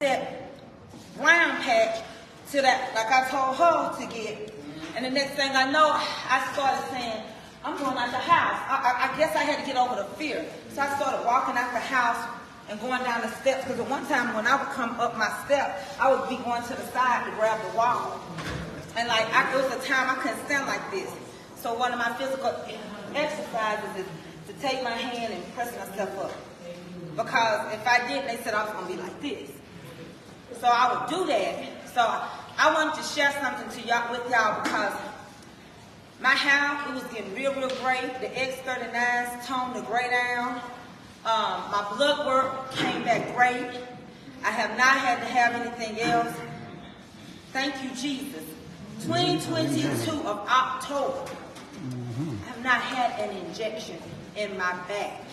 that brown patch to that, like I told her to get. And the next thing I know, I started saying, I'm going out the house. I guess I had to get over the fear. So I started walking out the house and going down the steps, because at one time when I would come up my step, I would be going to the side to grab the wall. And like, it was a time I couldn't stand like this. So one of my physical exercises is to take my hand and press myself up. Because if I didn't, they said I was going to be like this. So I would do that. So I wanted to share something to y'all with y'all, because my hair, it was getting real gray. The X39s toned the gray down. My blood work came back great. I have not had to have anything else. Thank you, Jesus. 2022 of October, I have not had an injection in my back.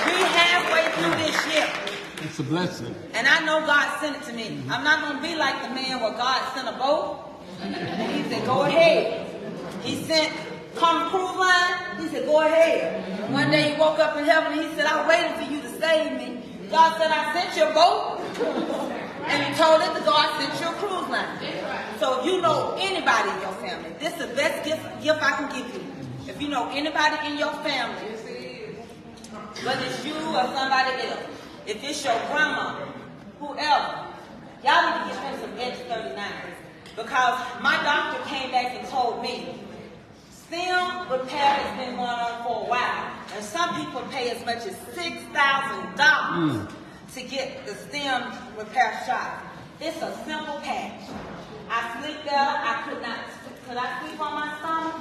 We halfway through this year. It's a blessing. And I know God sent it to me. I'm not going to be like the man where God sent a boat. And he said, go ahead. He sent Tom Cruise line. He said, go ahead. And one day he woke up in heaven and he said, I waited for you to save me. God said, I sent you a boat. And he told it to God, sent you a cruise line. So if you know anybody in your family, this is the best gift I can give you. If you know anybody in your family, whether it's you or somebody else, if it's your grandma, whoever, y'all need to give him some X39s. Because my doctor came back and told me, stem repair has been going on for a while. And some people pay as much as $6,000 to get the stem repair shot. It's a simple patch. I sleep better. Could I sleep on my stomach?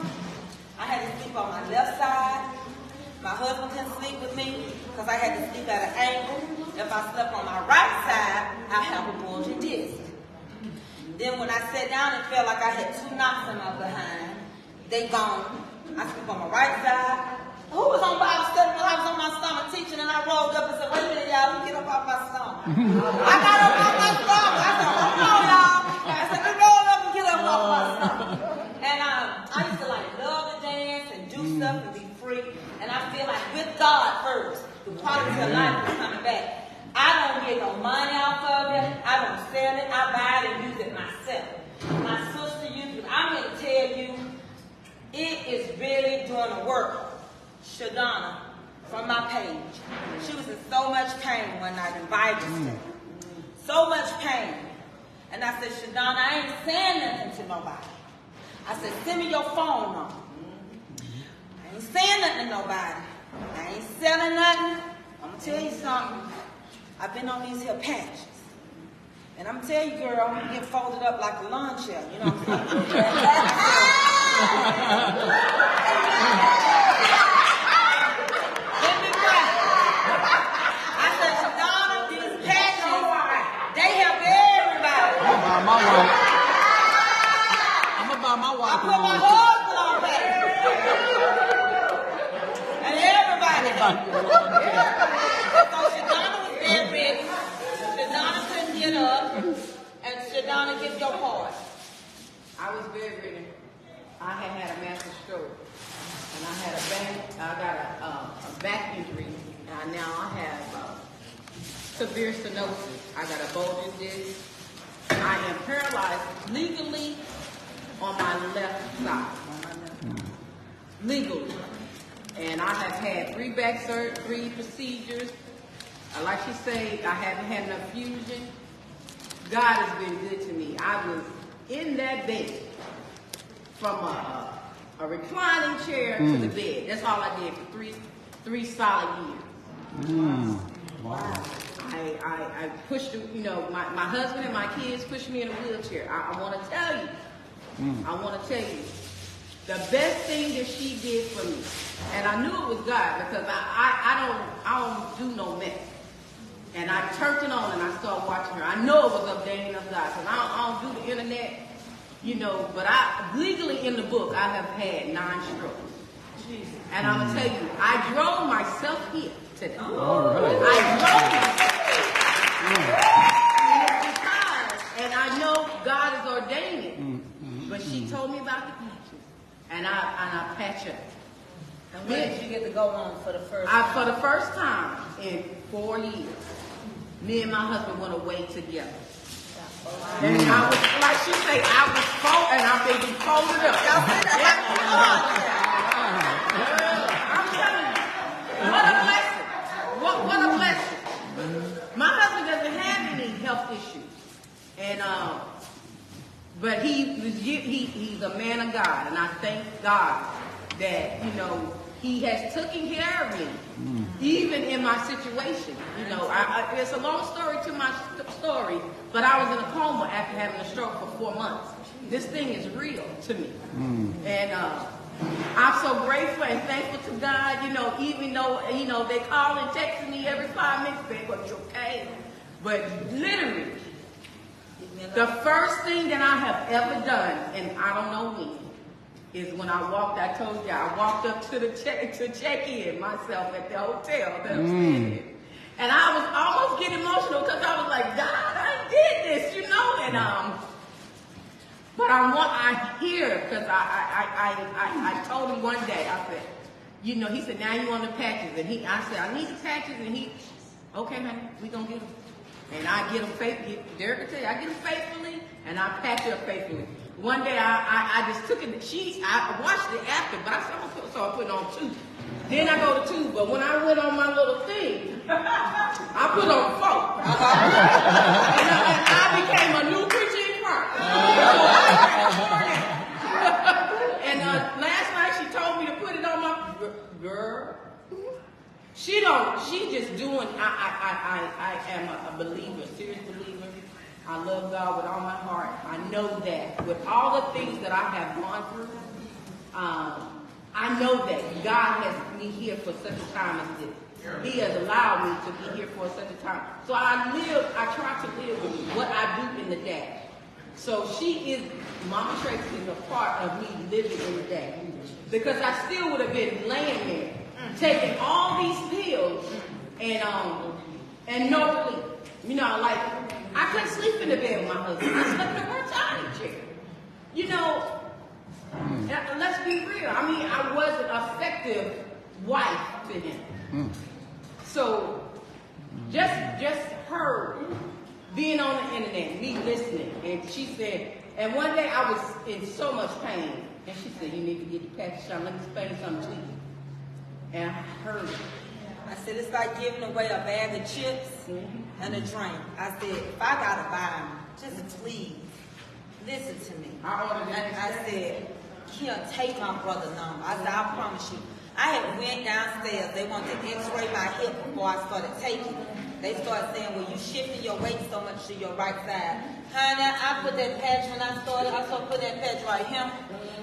I had to sleep on my left side. My husband couldn't sleep with me because I had to sleep at an angle. If I slept on my right side, I have a bulging disc. Then when I sat down, it felt like I had 2 knots in my behind. They gone. I sleep on my right side. Who was on Bible study when I was on my stomach teaching, and I rolled up and said, wait a minute, y'all, let me get up off my stomach. I got up off my stomach. I said, hold on, y'all. I said, let me roll up and get up off my stomach. And I used to like love to dance and do stuff and be free. And I feel like with God first, the quality of life is coming back. I don't get no money off of it. I don't sell it. I buy it and use it myself. My sister uses it. I'm going to tell you, it is really doing the work. Shadonna, from my page. She was in so much pain one night in Bible study. So much pain. And I said, Shadonna, I ain't saying nothing to nobody. I said, send me your phone number. I ain't saying nothing to nobody. I ain't selling nothing. I'm going to tell you something. I've been on these here patches. And I'm going to tell you, girl, I'm going to get folded up like a lawn chair. You know what I'm saying? I said, Shadonna, these patches, they help everybody. I'm going to buy my wife. I put my husband on patches. And everybody. So Shadonna was dead ready. Shadonna couldn't get up. And Shadonna, get your part. I was bedridden. I had a massive stroke. And I got a back injury. Now I have severe stenosis. I got a bulging disc. I am paralyzed legally on my left side. Legally. And I have had 3 back surgery procedures. Like she said, I haven't had enough fusion. God has been good to me. I was in that bed from a reclining chair to the bed. That's all I did for three solid years. Wow. I pushed, my husband and my kids pushed me in a wheelchair. I want to tell you, the best thing that she did for me, and I knew it was God because I don't do no mess. And I turned it on and I started watching her. I know it was ordained of God because I don't do the internet, but legally in the book, I have had 9 strokes. And I'm going to tell you, I drove myself here today. All right. I drove myself here. And I know God has ordained it. But she told me about the patches. And I patch up. And when did you get to go on for the first time? For the first time. in 4 years, me and my husband went away together. And I was, like she say, I was folded, and I've been folded up. I'm telling you, what a blessing. What a blessing. My husband doesn't have any health issues. And, but he's a man of God, and I thank God that, you know, he has taken care of me, even in my situation. You know, it's a long story to my story, but I was in a coma after having a stroke for 4 months. This thing is real to me. And I'm so grateful and thankful to God, you know, even though, you know, they call and text me every 5 minutes, babe, are you okay? But literally, the first thing that I have ever done, and I don't know when, is when I told you, I walked up to check in myself at the hotel that I'm staying in. And I was almost getting emotional because I was like, God, I did this, you know? And but I hear, because I told him one day, I said, you know, he said, now you want the patches. And I said, I need the patches. And he, okay, honey, we gonna get them. And I get them faithfully. Derek can tell you, I get them faithfully, and I patch it up faithfully. One day I just took it. I watched it after, but I started putting on 2. Then I go to 2, but when I went on my little thing, I put on 4. And I became a new creature in Christ. And last night she told me to put it on my girl. She just doing. I am a believer, a serious believer. I love God with all my heart. I know that with all the things that I have gone through, I know that God has me here for such a time as this. He has allowed me to be here for such a time. So I try to live with what I do in the day. So Mama Tracy is a part of me living in the day. Because I still would have been laying there, taking all these pills and no relief. You know, like, I couldn't sleep in the bed with my husband. I slept in a reclining chair. You know, let's be real. I mean, I was an effective wife to him. So, just her being on the internet, me listening, and she said, and one day I was in so much pain, and she said, you need to get the package shot. Let me explain something to you. And I heard it. I said, it's like giving away a bag of chips and a drink. I said, if I got to buy them, just please listen to me. I said, Kim, take my brother's number. I said, I promise you. I had went downstairs. They wanted to x-ray my hip before I started taking it. They started saying, well, you shifting your weight so much to your right side. Honey, I put that patch when I started putting that patch right here.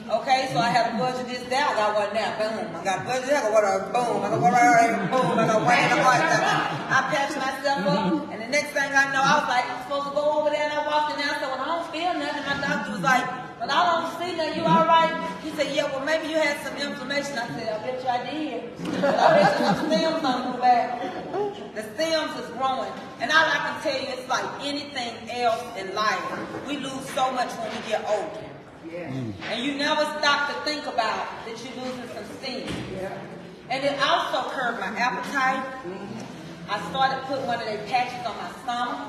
Okay, so I had a budget this there, I got one there, boom. I got a budget there, I got one boom. I got one right, boom. I got one in the heart. I patched myself up, and the next thing I know, I was like, I'm supposed to go over there, and I walked in there. I said, well, I don't feel nothing. My doctor was like, but I don't see nothing. You all right? He said, yeah, well, maybe you had some inflammation. I said, I bet you I did. But I bet you some stems don't go back. The stems is growing. And all I can tell you, it's like anything else in life. We lose so much when we get older. Yeah. And you never stop to think about that you're losing some steam. Yeah. And it also curbed my appetite. I started putting one of their patches on my stomach.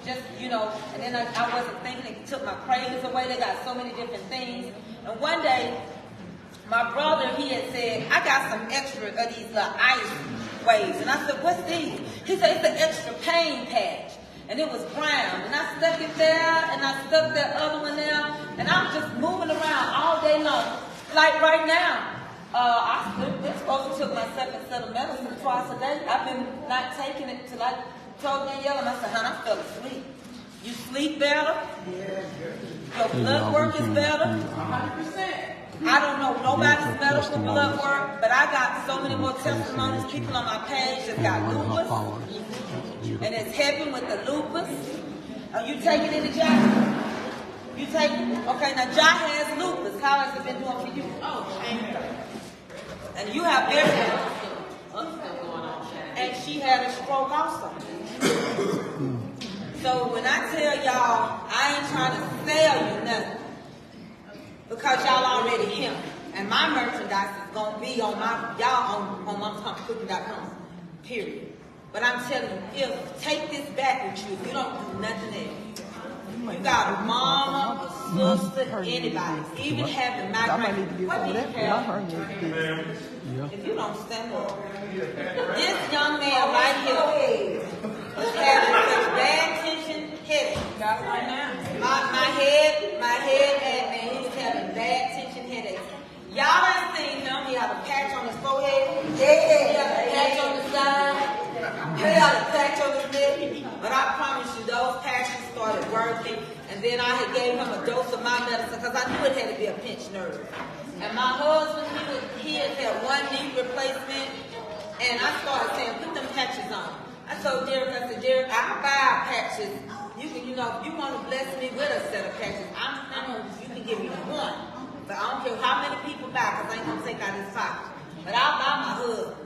Just, you know, and then I wasn't thinking, it took my cravings away. They got so many different things. And one day, my brother, he had said, I got some extra of these little ice waves. And I said, what's these? He said, it's an extra pain patch. And it was brown. And I stuck it there, and I stuck that other one there. And I was just moving around all day long. Like right now, they're supposed to took my second set of medicine twice a day. I've been not taking it till I told Danielle, and I said, honey, I fell asleep. You sleep better. Your blood work is better. 100%. I don't know nobody's better for blood work, but I got so many more testimonies. People on my page that got lupus, and it's helping with the lupus. Are you taking it to Jai? You take it? Okay, now Jai has lupus. How has it been doing for you? Oh, and you have everything. And she had a stroke also. So when I tell y'all, I ain't trying to sell you nothing. Because y'all already here. And my merchandise is going to be on my, y'all on cooking.com. Period. But I'm telling you, take this back with you if you don't do nothing else. You got a mama, a sister, anybody, even having migraine. What do you have? If you don't stand up. This young man right here is having such bad tension headache. Right now. My head, and he was having bad tension headaches. Y'all ain't seen him. He had a patch on his forehead. He had a patch on the side. He had a patch on his neck. But I promise you, those patches started working. And then I had gave him a dose of my medicine because I knew it had to be a pinched nerve. And my husband, he had one knee replacement. And I started saying, put them patches on. I told Derek, I'll buy patches. You can, if you want to bless me with a set of patches, you can give me one. But I don't care how many people buy, because I ain't going to take out his pocket. But I'll buy my husband.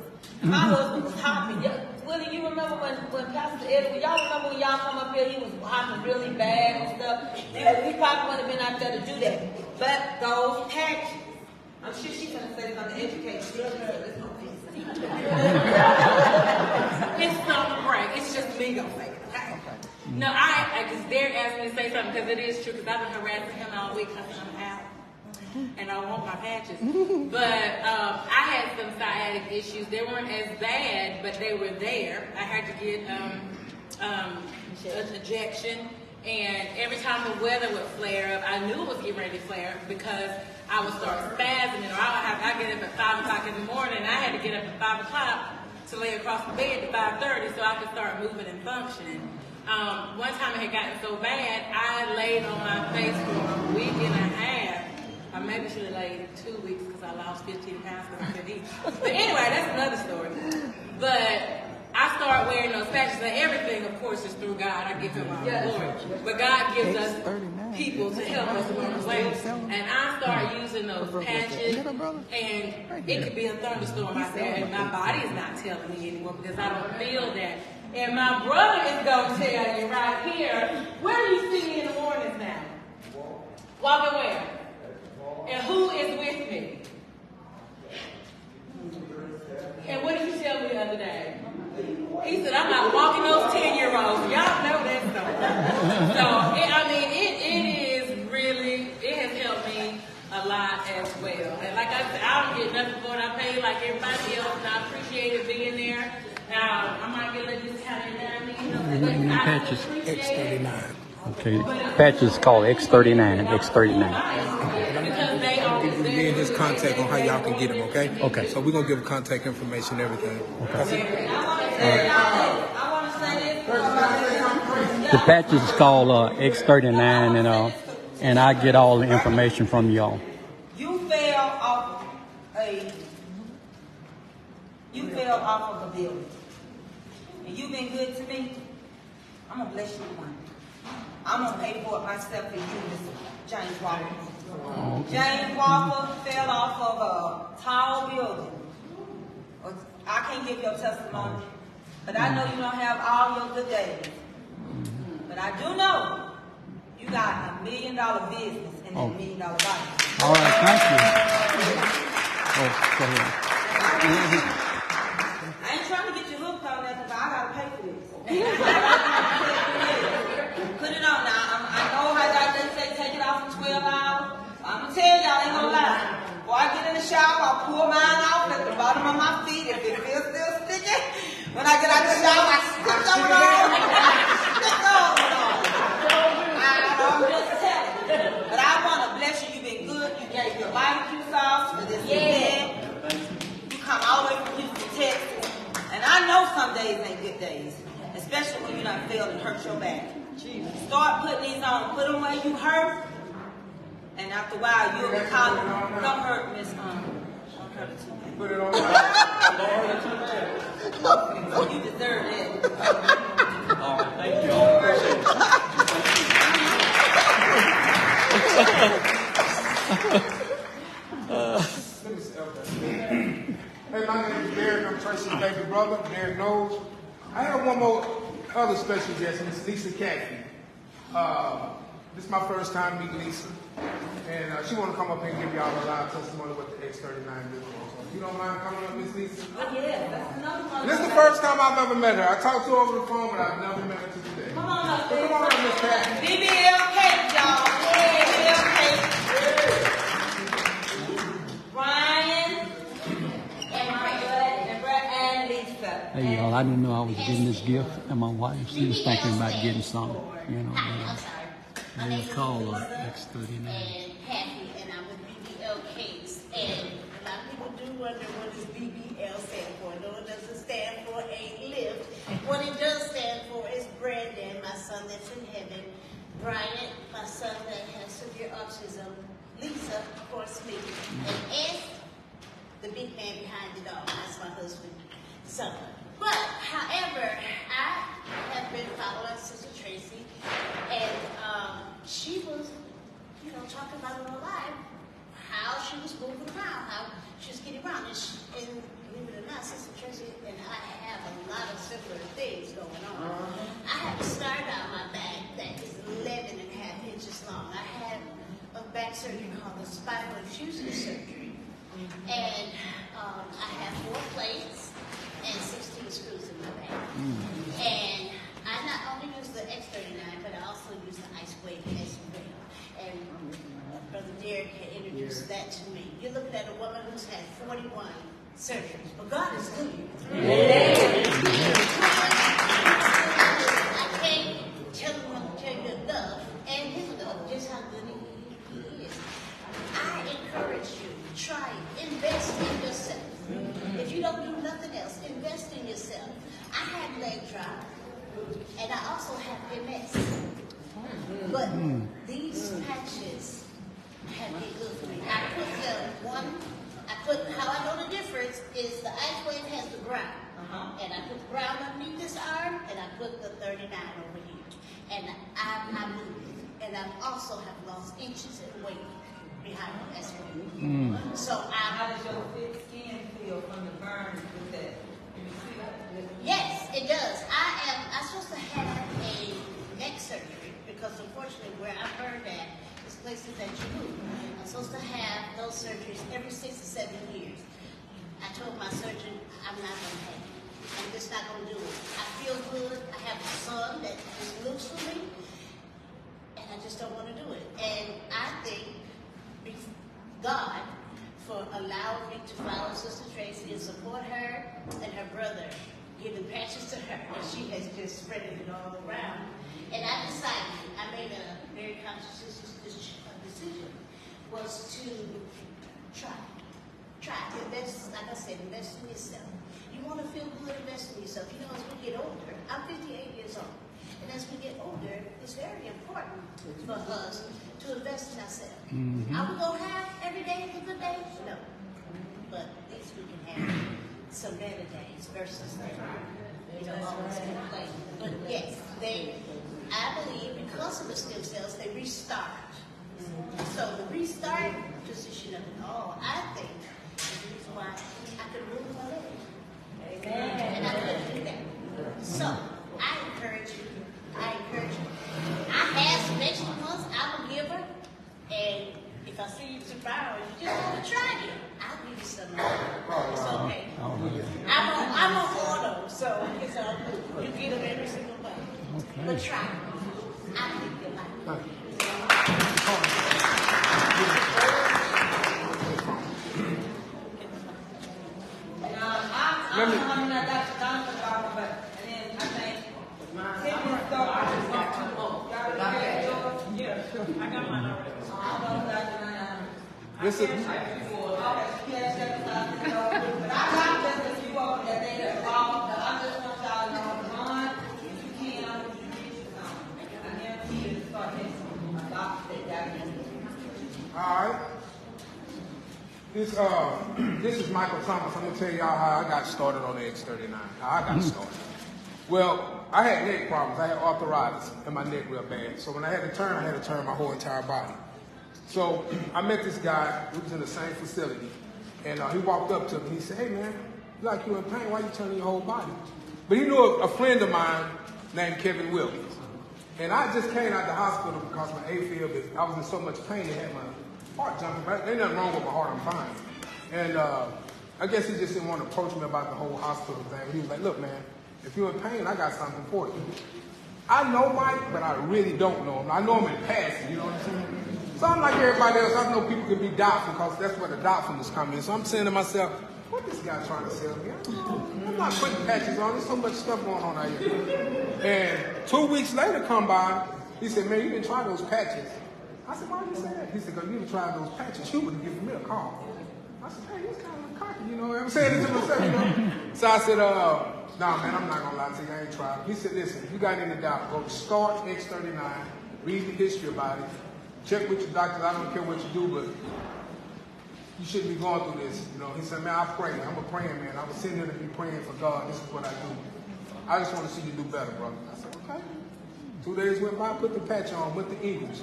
My husband was hopping. Willie, you remember when Pastor Edwin, y'all remember when y'all come up here, he was hopping really bad and stuff? He probably wouldn't have been out there to do that. But those patches, I'm sure she's going to say they're going to educate you. It's not a break. It's just me going to say it. Okay? No, I just Derek asked me to say something because it is true, because I've been harassing him all week because I'm out. And I want my patches. But I had some sciatic issues. They weren't as bad, but they were there. I had to get an injection. And every time the weather would flare up, I knew it was getting ready to flare up because I would start spasming. Or I get up at 5 o'clock in the morning. And I had to get up at 5 o'clock to lay across the bed at 5:30 so I could start moving and functioning. One time it had gotten so bad, I laid on my face for a week and a half. I maybe should have laid 2 weeks because I lost 15 pounds because I couldn't eat. But anyway, that's another story. But I started wearing those patches, and everything, of course, is through God. I give him all the glory. But God gives us people to help us along the way. And I started using those patches, and it could be a thunderstorm out there, and my body is not telling me anymore because I don't feel that. And my brother is going to tell you right here, where do you see me in the mornings now? Walking where? And who is with me? And what did you tell me the other day? He said, I'm not walking those 10-year-olds. Y'all know that story. So, it has helped me a lot as well. And like I said, I don't get nothing for it. I pay like everybody else, and I appreciate it being there. I might get a little discount every now and then. Patches. X39. Okay, patch is called X39. X39. Me and his contact on how y'all can get him, okay? Okay. So we're going to give contact information and everything. Okay. I want to say this. The patch is called X39, and I get all the information from y'all. You fell off of a building. And you've been good to me. I'm going to bless you one. I'm going to pay for it myself for you, Mr. James Walker. James Walker fell off of a tall building. I can't give your testimony, but I know you don't have all your good days. But I do know you got $1 million business in that $1 million life. All right, thank you. Oh, go ahead. I ain't trying to get you hooked on that because I got to pay for this. Put it on now. I know how they say take it off for 12 hours. I'm going to tell y'all, ain't gonna lie. Before I get in the shower, I pull mine off at the bottom of my feet. If it feels still sticky, when I get out the shower, I stick on it on. Stick on it on. I'm just telling you. But I want to bless you. You've been good. You gave your barbecue sauce for this event. You come all the way from Houston, Texas. And I know some days ain't good days. Especially when you done failed and hurt your back. Start putting these on. Put them where you hurt. And after a while, you'll be calling, don't hurt Miss Don't hurt it too bad. Put it on. So you deserve that. Thank you. Hey, my name is Derek. I'm Tracy's baby brother. Derek knows. I have one more other special guest, Miss Lisa Cathy. This is my first time meeting Lisa. And she want to come up here and give y'all a live testimony what the X39 did for her. So if you don't mind coming up, Miss Lisa. Oh, yeah, that's another one. This is the first time I've ever met her. I talked to her over the phone, but I've never met her to today. Come on up, So come on up, Miss Pat. BBL cake, y'all. BBL cake. Brian and Lisa. Hey, y'all, I didn't know I was getting this gift, and my wife, she was thinking about getting some, you know. They call her X39. And Happy, and I'm with BBL Cakes. And a lot of people do wonder what does BBL stand for. No, it doesn't stand for a lift. What it does stand for is Brandon, my son that's in heaven. Brian, my son that has severe autism. Lisa, of course, me. And Ed, the big man behind it all. That's my husband. So, but, however, I have been following Sister Tracy, and she was, talking about in her life, how she was moving around, how she was getting around. And believe it or not, Sister Tracy and I have a lot of similar things going on. I have a scar down my back that is 11 and a half inches long. I had a back surgery called the spinal fusion surgery. And I have 4 plates and 16 screws in my back. And I not only use the X39, but I also use the Ice Wave as well. And Brother Derek had introduced that to me. You're looking at a woman who's had 41 surgeries, but God is good. I can't tell you enough, and his love, just how good he is. I encourage you, try it, invest in yourself. If you don't do nothing else, invest in yourself. I had leg drop, and I also have MS. But these patches have been good for me. I put how I know the difference is the Ice Wave has the ground. And I put the ground underneath this arm, and I put the 39 over here. And I moved. And I also have lost inches in weight behind the Ice Wave. So How does your skin feel from the burn with that? yes, it does. I'm supposed to have a neck surgery because unfortunately where I burned at is places that you move. I'm supposed to have those surgeries every 6 to 7 years. I told my surgeon I'm not going to have it. I'm just not going to do it. I feel good. I have a son that just looks for me, and I just don't want to do it. And I thank God for allowing me to follow Sister Tracy and support her and her brother, giving patches to her, and she has just spreading it all around. And I decided, I made a very conscious decision, was to try. Invest, like I said, invest in yourself. You want to feel good, invest in yourself. You know, as we get older, I'm 58 years old, and as we get older, it's very important for us to invest in ourselves. Are we going to have every day a good day? No. But at least we can have some better days versus always complain. But yes, I believe because of the stem cells, they restart. So the restart position of it all, I think, is the reason why I could move my leg. And I couldn't do that. So I encourage you. I have some extra months, I'm a giver. And if I see you tomorrow, you just want to try it, I'll give you some money. It's okay. I'm on order, so it's all good. You get them every single month. But try it. I'll give you a lot. I'm coming at Dr. Jonathan about it, but and then I think Tiffany stuff. I just got 2 more. Yeah, I got mine already. I don't know Dr. This is but I got just a few of them that they have involved. I just want y'all to know, run if you can, if you reach it on. I guarantee you to start next week. A doctor that got it. all right. This is Michael Thomas. I'm gonna tell y'all how I got started on the X39. How I got started. Well, I had neck problems. I had arthritis in my neck real bad. So when I had to turn my whole entire body. So I met this guy who was in the same facility, and he walked up to me. He said, "Hey man, like you in pain? Why you turning your whole body?" But he knew a friend of mine named Kevin Williams. And I just came out the hospital because my AFib, I was in so much pain, it had my heart jumping back. Ain't nothing wrong with my heart, I'm fine. And I guess he just didn't want to approach me about the whole hospital thing. He was like, look, man, if you're in pain, I got something for you. I know Mike, but I really don't know him. I know him in passing, you know what I'm saying? So I'm like everybody else. I know people can be doubtful because that's where the doubtfulness comes in. So I'm saying to myself, what this guy trying to sell me? I'm not putting patches on. There's so much stuff going on out here. And 2 weeks later come by, he said, man, you didn't try those patches. I said, why did you say that? He said, because you didn't try those patches. You would have given me a call. I said, hey, he's kind of cocky, you know. I'm saying it to myself, you know. So I said, nah, man, I'm not going to lie to you. I ain't tried. He said, listen, if you got any doubt, go to Start X39, read the history about it, check with your doctors. I don't care what you do, but you shouldn't be going through this. You know, he said, man, I pray. I'm a praying man. I was sitting here to be praying for God. This is what I do. I just want to see you do better, brother. I said, okay. 2 days went by, put the patch on, went to Eagles.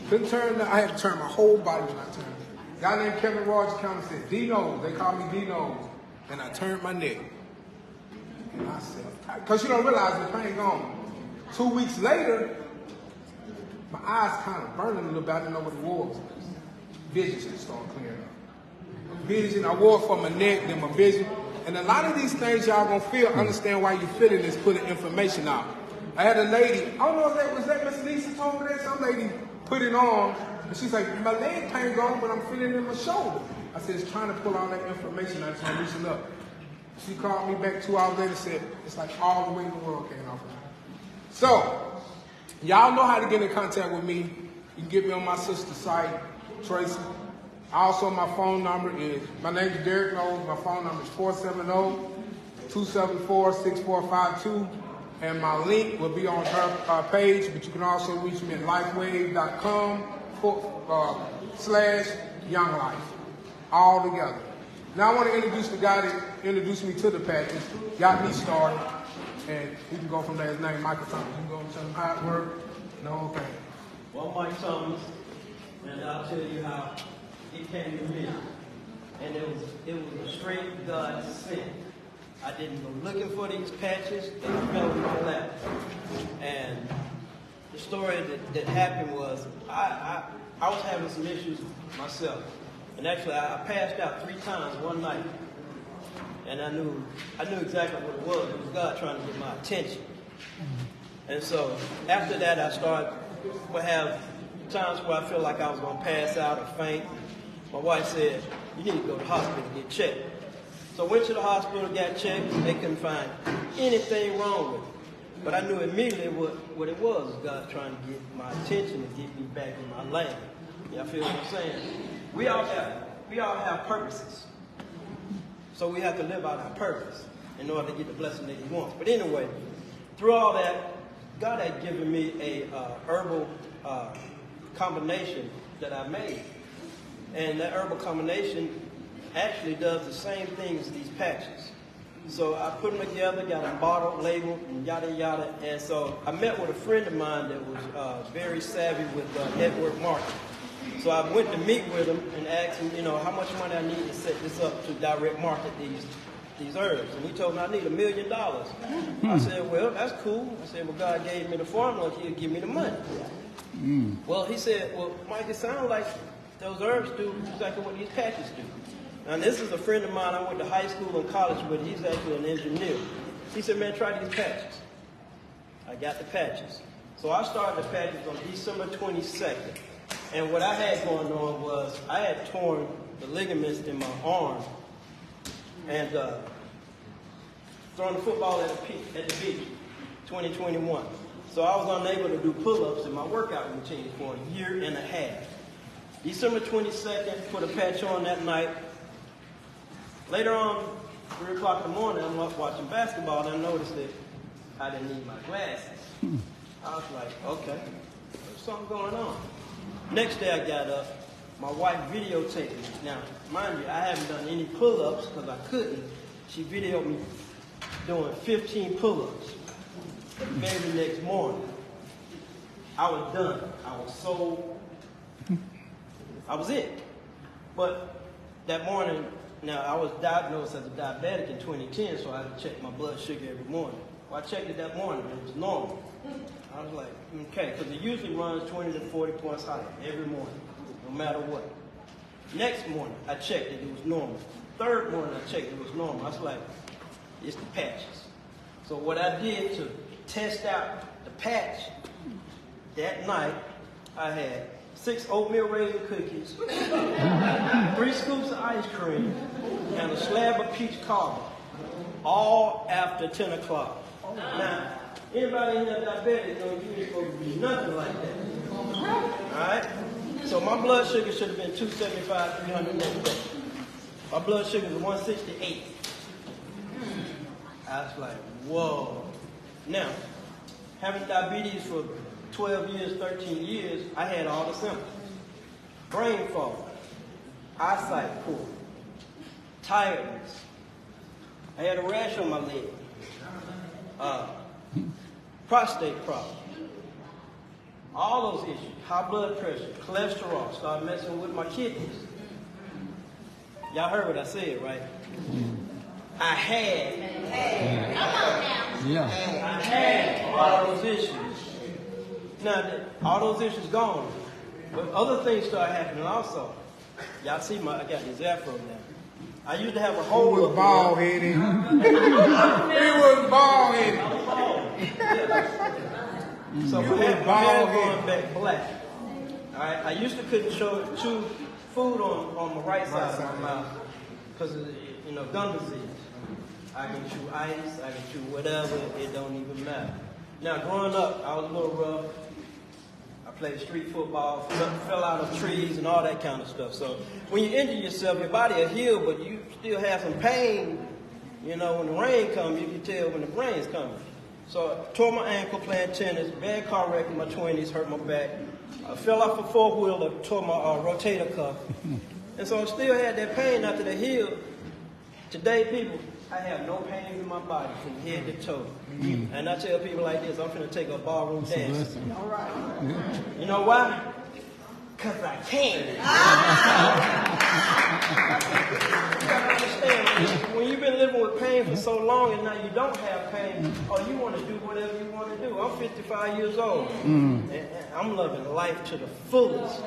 Couldn't turn, I had to turn my whole body when I turned. A guy named Kevin Rogers County said, D-Nose. They called me D-Nose. And I turned my neck. And I said, because you don't realize the pain gone. 2 weeks later, my eyes kind of burning a little bit. I didn't know what it was. Vision should start clearing up. Vision, I wore it for my neck, then my vision. And a lot of these things y'all gonna feel, understand why you're feeling this, putting information out. I had a lady, I don't know if that was Miss Lisa told me that, some lady put it on, and she's like, my leg pain gone, but I'm feeling it in my shoulder. I said, it's trying to pull all that information out, so I'm reaching up. She called me back 2 hours later and said, it's like all the way in the world came off of me. So, y'all know how to get in contact with me. You can get me on my sister's site, Tracy. Also, my phone number is, my name is Derek Knowles. My phone number is 470-274-6452. And my link will be on her page, but you can also reach me at lifewave.com/younglife. All together. Now I want to introduce the guy that introduced me to the patches, got me started, and we can go from there. His name is Michael Thomas. You can go and tell him how it worked, the whole thing. Well, Mike Thomas, and I'll tell you how it came to me. And it was a straight God sent. I didn't go looking for these patches, they fell in my lap. And the story that happened was I was having some issues myself. And actually I passed out 3 times one night. And I knew exactly what it was. It was God trying to get my attention. And so after that I would have times where I feel like I was going to pass out or faint. My wife said, you need to go to the hospital and get checked. So I went to the hospital, got checked, and they couldn't find anything wrong with it. But I knew immediately what it was God trying to get my attention and get me back in my lane. Y'all feel what I'm saying? We all have purposes. So we have to live out our purpose in order to get the blessing that he wants. But anyway, through all that, God had given me a herbal combination that I made. And that herbal combination actually does the same thing as these patches. So I put them together, got them bottled, labeled, and yada, yada. And so I met with a friend of mine that was very savvy with network marketing. So I went to meet with him and asked him, how much money I need to set this up to direct market these herbs. And he told me I need $1 million. I said, well, that's cool. I said, well, God gave me the formula, he'll give me the money. Well, he said, well, Mike, it sounds like those herbs do exactly what these patches do. Now, this is a friend of mine I went to high school and college with. He's actually an engineer. He said, man, try these patches. I got the patches. So I started the patches on December 22nd. And what I had going on was I had torn the ligaments in my arm and throwing the football at the beach, 2021. So I was unable to do pull-ups in my workout routine for a year and a half. December 22nd, put a patch on that night. Later on, 3 o'clock in the morning, I'm up watching basketball, and I noticed that I didn't need my glasses. I was like, okay, there's something going on. Next day I got up, my wife videotaped me. Now, mind you, I haven't done any pull-ups because I couldn't. She videoed me doing 15 pull-ups. The very next morning, I was done. I was it. But that morning, now I was diagnosed as a diabetic in 2010, so I had to check my blood sugar every morning. Well, I checked it that morning. It was normal. I was like, okay, because it usually runs 20 to 40 points higher every morning, no matter what. Next morning, I checked it. It was normal. Third morning, I checked it. It was normal. I was like, it's the patches. So what I did to test out the patch, that night, I had 6 oatmeal raisin cookies, 3 scoops of ice cream, and a slab of peach cobbler, all after 10 o'clock. Now, anybody in there diabetic know you ain't supposed to do nothing like that. All right? So my blood sugar should have been 275, 300 next day. My blood sugar was 168. I was like, whoa. Now, having diabetes for 12 years, 13 years, I had all the symptoms. Brain fog, eyesight poor, tiredness. I had a rash on my leg, prostate problem, all those issues, high blood pressure, cholesterol, started messing with my kidneys. Y'all heard what I said, right? I had all those issues. Now, all those issues gone, but other things started happening also. Y'all see I got this afro now. I used to have a hole. He was bald headed. He was bald headed. I was bald. So my hair going back black. All right. I used to couldn't chew food on the right side of my mouth because of gum disease. I can chew ice. I can chew whatever. It don't even matter. Now, growing up, I was a little rough. I played street football, fell out of trees and all that kind of stuff. So when you injure yourself, your body will heal, but you still have some pain. When the rain comes, you can tell when the rain's coming. So I tore my ankle playing tennis, bad car wreck in my 20s, hurt my back. I fell off a four-wheeler, tore my rotator cuff. And so I still had that pain after the healed. Today, people, I have no pain in my body from head to toe. And I tell people like this, I'm going to take a ballroom dance. All right. You know why? Because I can. You got to understand, when you've been living with pain for so long and now you don't have pain, you want to do whatever you want to do. I'm 55 years old. And I'm loving life to the fullest.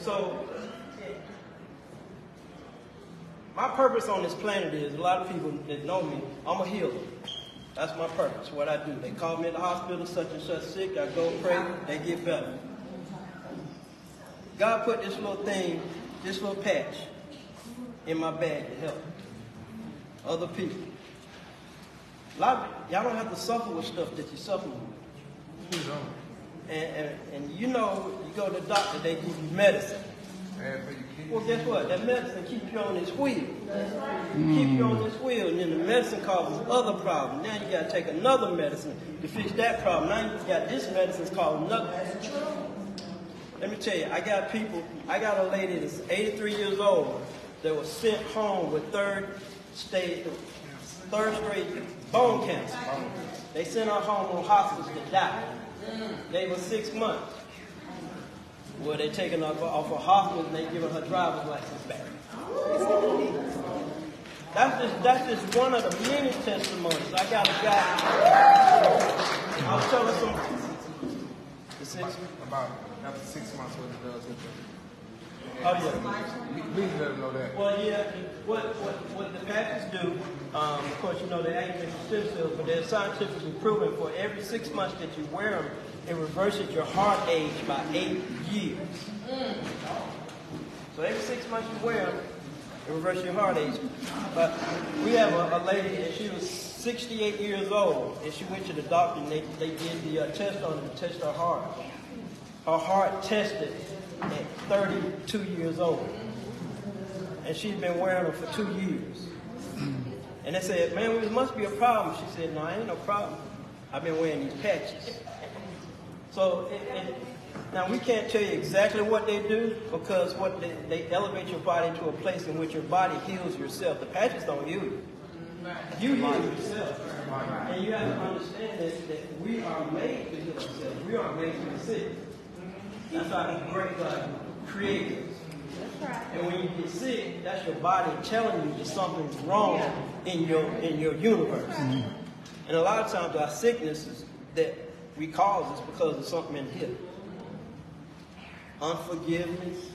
So, my purpose on this planet is, a lot of people that know me, I'm a healer. That's my purpose, what I do. They call me in the hospital, such and such sick, I go pray, they get better. God put this little thing, this little patch in my bag to help other people. A lot of y'all don't have to suffer with stuff that you suffer with. And you go to the doctor, they give you medicine. Well, guess what? That medicine keeps you on this wheel. Keep you on this wheel, and then the medicine causes other problems. Now you got to take another medicine to fix that problem. Now you got this medicine called another. Let me tell you, I got a lady that's 83 years old that was sent home with third stage bone cancer. They sent her home on hospice to die. They were 6 months. Well, they taking her off of hospital and they giving her driver's license back. That's just one of the many testimonies. I got a guy. I was telling some. About after 6 months, what it does with them. Oh yeah. Please let them know that. Well, yeah. What the patches do? Of course, they activate your stem cells, but they're scientifically proven for every 6 months that you wear them, it reverses your heart age by 8 years. So every 6 months you wear them, it reverses your heart age. But we have a lady, and she was 68 years old, and she went to the doctor, and they did the test on her to test her heart. Her heart tested at 32 years old. And she's been wearing them for 2 years. And they said, man, there must be a problem. She said, no, ain't no problem. I've been wearing these patches. So now we can't tell you exactly what they do because they elevate your body to a place in which your body heals yourself. The patches don't heal you. You heal yourself. And you have to understand that we are made to heal ourselves. We are made to be sick. That's how the great God created us. And when you get sick, that's your body telling you that something's wrong in your universe. And a lot of times our sicknesses that we cause is because of something in here. Unforgiveness.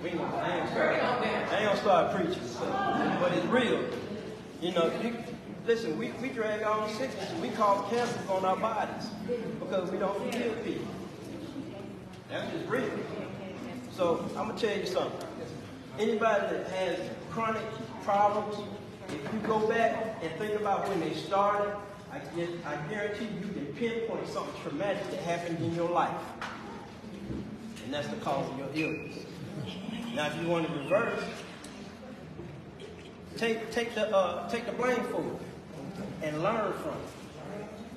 I ain't gonna start preaching, but it's real. You know, listen, we drag our own sickness. We cause cancers on our bodies because we don't forgive people. That's just real. So I'm gonna tell you something. Anybody that has chronic problems, if you go back and think about when they started, I guarantee you can pinpoint something traumatic that happened in your life. And that's the cause of your illness. Now, if you want to reverse, take the blame for it and learn from it.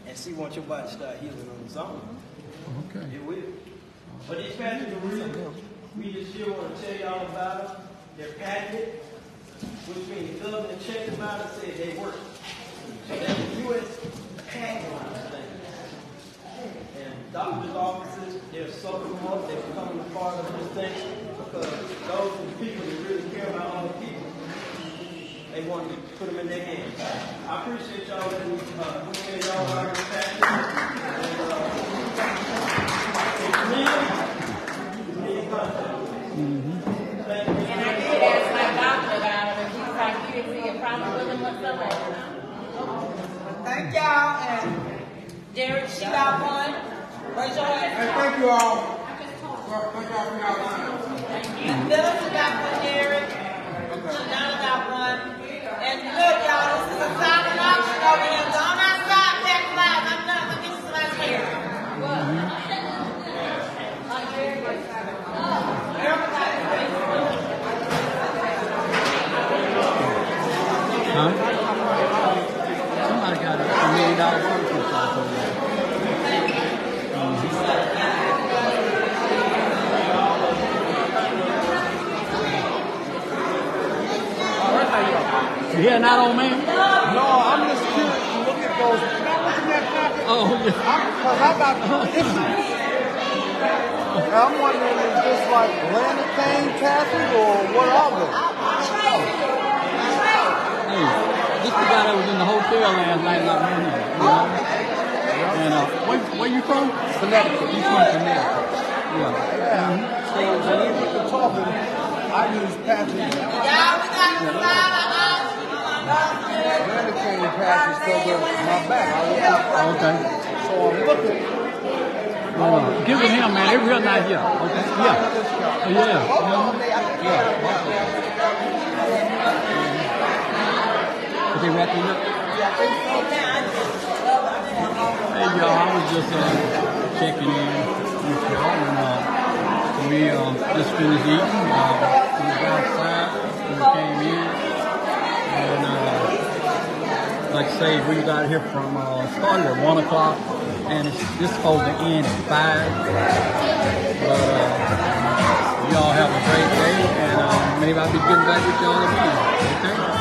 And see once your body start healing on its own. Okay. It will. But these patches are real. We just here want to tell y'all about them. They're patented, which means the government checked them out and said they work. So that's the U.S. patent on this thing. And doctors' offices, they're sucking them up. They're becoming a part of this thing because those are the people that really care about other people. They want to put them in their hands. I appreciate y'all letting me tell y'all about this patent. And I did ask my doctor about it, and she's like, you didn't see a problem with him whatsoever. Thank y'all. And Derek, she got one. Raise your hand. Hey, thank you all. Well, thank y'all for your time. And Phyllis got one, Derek. Donna got one. And look, y'all, this is a silent auction over here. Go on outside, pack flies. I'm done. Let me get some nice hair. Huh? Somebody got $1 million purchase off of that. You hear that old man? No, I'm just curious to look at those. Can I look at that package? Oh, yeah. Because I got issues. And I'm wondering, is this like landed thing taxes or what are they? Hey, this the guy that was in the hotel last night, not me. You know? And where you from? Connecticut. You from Connecticut? Yeah. So when we get to talking, I use patches. Y'all, we got the silent auction. Landed thing patches cover my back. Okay. So I'm looking. Give it him, man. It's real nice, yeah. Okay. Yeah. Yeah. Yeah. Okay, wrapping up. Hey, y'all, I was just checking in with y'all, and we just finished eating. We was outside when we came in, and like I say, we got here from started at 1 o'clock, and it's just supposed to end at 5. But y'all have a great day, and maybe I'll be getting back with y'all again. Okay.